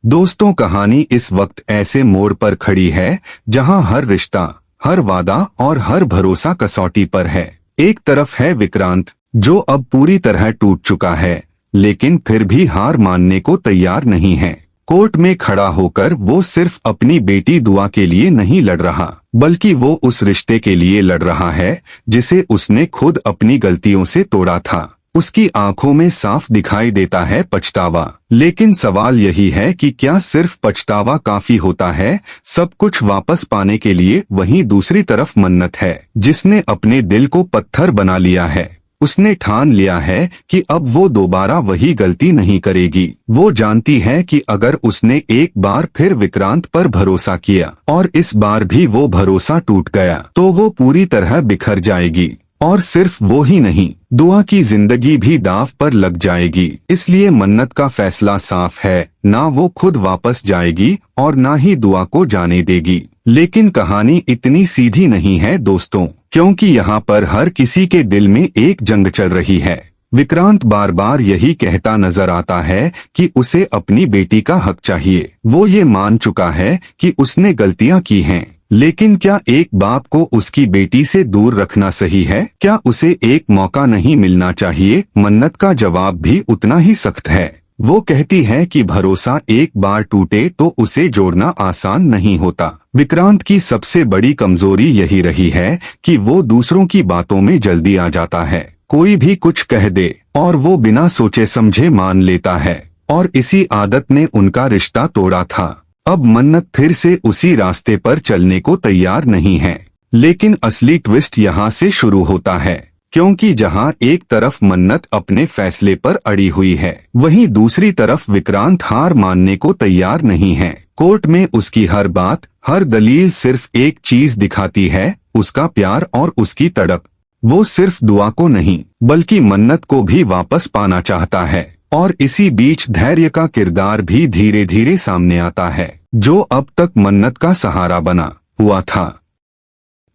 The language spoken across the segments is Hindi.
दोस्तों, कहानी इस वक्त ऐसे मोड़ पर खड़ी है जहां हर रिश्ता, हर वादा और हर भरोसा कसौटी पर है। एक तरफ है विक्रांत, जो अब पूरी तरह टूट चुका है, लेकिन फिर भी हार मानने को तैयार नहीं है। कोर्ट में खड़ा होकर वो सिर्फ अपनी बेटी दुआ के लिए नहीं लड़ रहा, बल्कि वो उस रिश्ते के लिए लड़ रहा है जिसे उसने खुद अपनी गलतियों से तोड़ा था। उसकी आंखों में साफ दिखाई देता है पछतावा, लेकिन सवाल यही है कि क्या सिर्फ पछतावा काफी होता है सब कुछ वापस पाने के लिए। वहीं दूसरी तरफ मन्नत है, जिसने अपने दिल को पत्थर बना लिया है। उसने ठान लिया है कि अब वो दोबारा वही गलती नहीं करेगी। वो जानती है कि अगर उसने एक बार फिर विक्रांत पर भरोसा किया और इस बार भी वो भरोसा टूट गया, तो वो पूरी तरह बिखर जाएगी। और सिर्फ वो ही नहीं, दुआ की जिंदगी भी दांव पर लग जाएगी। इसलिए मन्नत का फैसला साफ है, ना वो खुद वापस जाएगी और ना ही दुआ को जाने देगी। लेकिन कहानी इतनी सीधी नहीं है दोस्तों, क्योंकि यहाँ पर हर किसी के दिल में एक जंग चल रही है। विक्रांत बार बार यही कहता नजर आता है कि उसे अपनी बेटी का हक चाहिए। वो ये मान चुका है कि उसने गलतियां की हैं, लेकिन क्या एक बाप को उसकी बेटी से दूर रखना सही है? क्या उसे एक मौका नहीं मिलना चाहिए? मन्नत का जवाब भी उतना ही सख्त है। वो कहती है कि भरोसा एक बार टूटे तो उसे जोड़ना आसान नहीं होता। विक्रांत की सबसे बड़ी कमजोरी यही रही है कि वो दूसरों की बातों में जल्दी आ जाता है। कोई भी कुछ कह दे और वो बिना सोचे समझे मान लेता है, और इसी आदत ने उनका रिश्ता तोड़ा था। अब मन्नत फिर से उसी रास्ते पर चलने को तैयार नहीं है। लेकिन असली ट्विस्ट यहाँ से शुरू होता है, क्योंकि जहाँ एक तरफ मन्नत अपने फैसले पर अड़ी हुई है, वहीं दूसरी तरफ विक्रांत हार मानने को तैयार नहीं है। कोर्ट में उसकी हर बात, हर दलील सिर्फ एक चीज दिखाती है, उसका प्यार और उसकी तड़प। वो सिर्फ दुआ को नहीं, बल्कि मन्नत को भी वापस पाना चाहता है। और इसी बीच धैर्य का किरदार भी धीरे धीरे सामने आता है, जो अब तक मन्नत का सहारा बना हुआ था।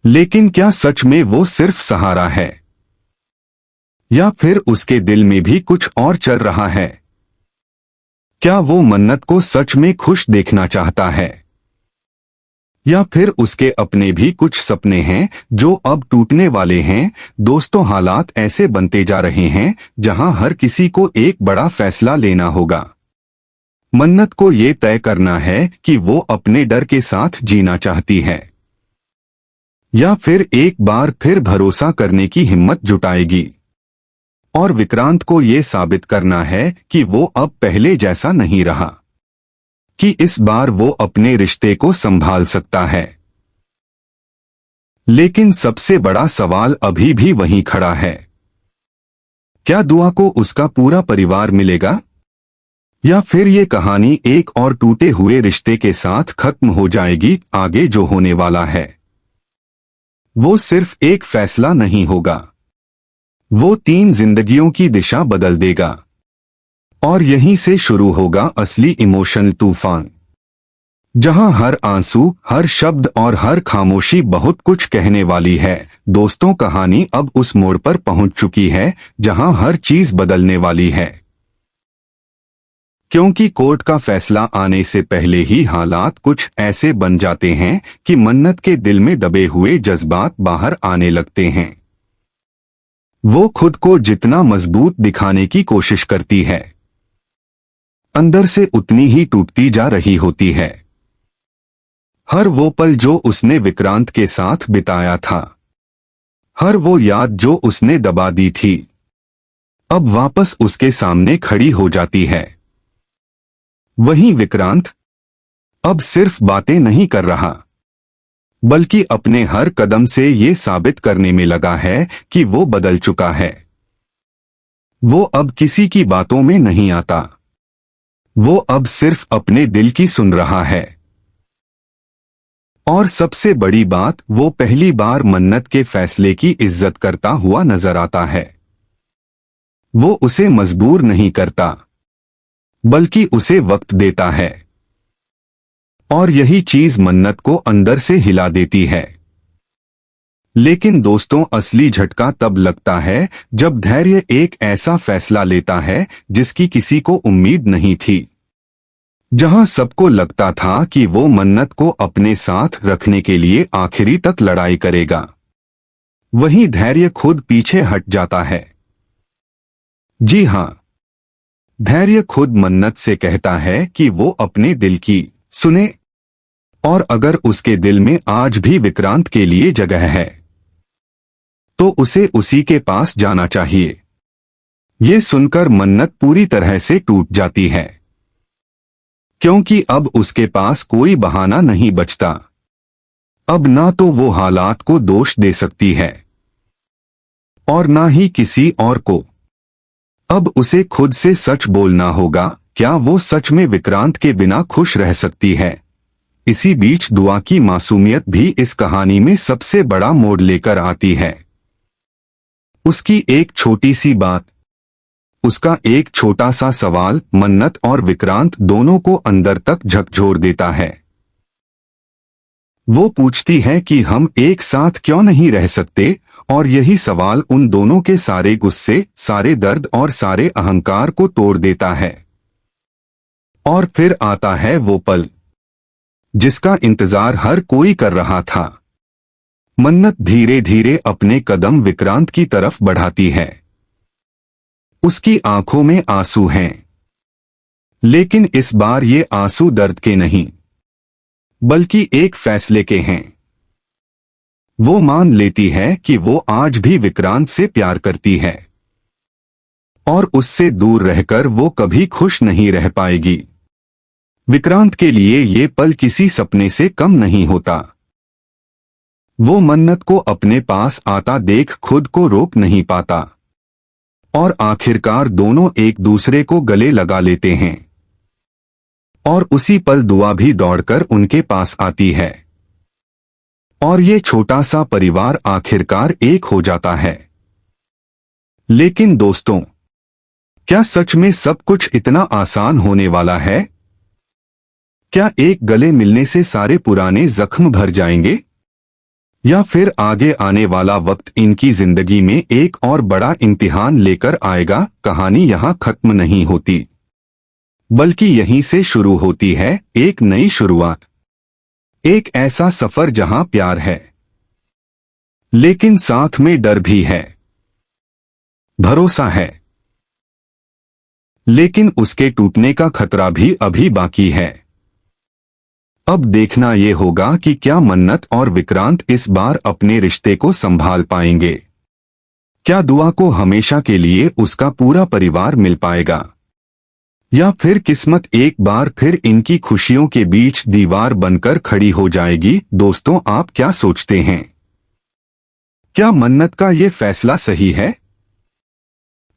लेकिन क्या सच में वो सिर्फ सहारा है, या फिर उसके दिल में भी कुछ और चल रहा है? क्या वो मन्नत को सच में खुश देखना चाहता है, या फिर उसके अपने भी कुछ सपने हैं जो अब टूटने वाले हैं? दोस्तों, हालात ऐसे बनते जा रहे हैं जहां हर किसी को एक बड़ा फैसला लेना होगा। मन्नत को ये तय करना है कि वो अपने डर के साथ जीना चाहती है, या फिर एक बार फिर भरोसा करने की हिम्मत जुटाएगी। और विक्रांत को ये साबित करना है कि वो अब पहले जैसा नहीं रहा, कि इस बार वो अपने रिश्ते को संभाल सकता है। लेकिन सबसे बड़ा सवाल अभी भी वहीं खड़ा है, क्या दुआ को उसका पूरा परिवार मिलेगा, या फिर ये कहानी एक और टूटे हुए रिश्ते के साथ खत्म हो जाएगी? आगे जो होने वाला है वो सिर्फ एक फैसला नहीं होगा, वो 3 जिंदगियों की दिशा बदल देगा। और यहीं से शुरू होगा असली इमोशनल तूफान, जहां हर आंसू, हर शब्द और हर खामोशी बहुत कुछ कहने वाली है। दोस्तों, कहानी अब उस मोड़ पर पहुंच चुकी है जहां हर चीज बदलने वाली है, क्योंकि कोर्ट का फैसला आने से पहले ही हालात कुछ ऐसे बन जाते हैं कि मन्नत के दिल में दबे हुए जज्बात बाहर आने लगते हैं। वो खुद को जितना मजबूत दिखाने की कोशिश करती है, अंदर से उतनी ही टूटती जा रही होती है। हर वो पल जो उसने विक्रांत के साथ बिताया था, हर वो याद जो उसने दबा दी थी, अब वापस उसके सामने खड़ी हो जाती है। वहीं विक्रांत अब सिर्फ बातें नहीं कर रहा, बल्कि अपने हर कदम से ये साबित करने में लगा है कि वो बदल चुका है। वो अब किसी की बातों में नहीं आता, वो अब सिर्फ अपने दिल की सुन रहा है। और सबसे बड़ी बात, वो पहली बार मन्नत के फैसले की इज्जत करता हुआ नजर आता है। वो उसे मजबूर नहीं करता, बल्कि उसे वक्त देता है। और यही चीज मन्नत को अंदर से हिला देती है। लेकिन दोस्तों, असली झटका तब लगता है जब धैर्य एक ऐसा फैसला लेता है जिसकी किसी को उम्मीद नहीं थी। जहां सबको लगता था कि वो मन्नत को अपने साथ रखने के लिए आखिरी तक लड़ाई करेगा, वहीं धैर्य खुद पीछे हट जाता है। जी हाँ, धैर्य खुद मन्नत से कहता है कि वो अपने दिल की सुने, और अगर उसके दिल में आज भी विक्रांत के लिए जगह है तो उसे उसी के पास जाना चाहिए। ये सुनकर मन्नत पूरी तरह से टूट जाती है, क्योंकि अब उसके पास कोई बहाना नहीं बचता। अब ना तो वो हालात को दोष दे सकती है और ना ही किसी और को। अब उसे खुद से सच बोलना होगा, क्या वो सच में विक्रांत के बिना खुश रह सकती है। इसी बीच दुआ की मासूमियत भी इस कहानी में सबसे बड़ा मोड़ लेकर आती है। उसकी एक छोटी सी बात, उसका एक छोटा सा सवाल मन्नत और विक्रांत दोनों को अंदर तक झकझोर देता है। वो पूछती है कि हम एक साथ क्यों नहीं रह सकते, और यही सवाल उन दोनों के सारे गुस्से, सारे दर्द और सारे अहंकार को तोड़ देता है। और फिर आता है वो पल जिसका इंतजार हर कोई कर रहा था। मन्नत धीरे धीरे अपने कदम विक्रांत की तरफ बढ़ाती है। उसकी आंखों में आंसू हैं, लेकिन इस बार ये आंसू दर्द के नहीं, बल्कि एक फैसले के हैं। वो मान लेती है कि वो आज भी विक्रांत से प्यार करती है और उससे दूर रहकर वो कभी खुश नहीं रह पाएगी। विक्रांत के लिए ये पल किसी सपने से कम नहीं होता। वो मन्नत को अपने पास आता देख खुद को रोक नहीं पाता और आखिरकार दोनों एक दूसरे को गले लगा लेते हैं। और उसी पल दुआ भी दौड़कर उनके पास आती है और ये छोटा सा परिवार आखिरकार एक हो जाता है। लेकिन दोस्तों, क्या सच में सब कुछ इतना आसान होने वाला है? क्या एक गले मिलने से सारे पुराने जख्म भर जाएंगे, या फिर आगे आने वाला वक्त इनकी जिंदगी में एक और बड़ा इम्तिहान लेकर आएगा? कहानी यहाँ खत्म नहीं होती, बल्कि यहीं से शुरू होती है एक नई शुरुआत। एक ऐसा सफर जहां प्यार है, लेकिन साथ में डर भी है, भरोसा है, लेकिन उसके टूटने का खतरा भी अभी बाकी है। अब देखना ये होगा कि क्या मन्नत और विक्रांत इस बार अपने रिश्ते को संभाल पाएंगे। क्या दुआ को हमेशा के लिए उसका पूरा परिवार मिल पाएगा, या फिर किस्मत एक बार फिर इनकी खुशियों के बीच दीवार बनकर खड़ी हो जाएगी? दोस्तों, आप क्या सोचते हैं? क्या मन्नत का ये फैसला सही है?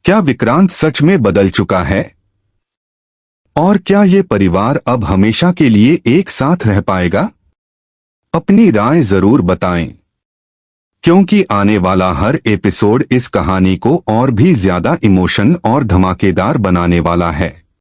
क्या विक्रांत सच में बदल चुका है? और क्या ये परिवार अब हमेशा के लिए एक साथ रह पाएगा? अपनी राय जरूर बताएं, क्योंकि आने वाला हर एपिसोड इस कहानी को और भी ज्यादा इमोशन और धमाकेदार बनाने वाला है।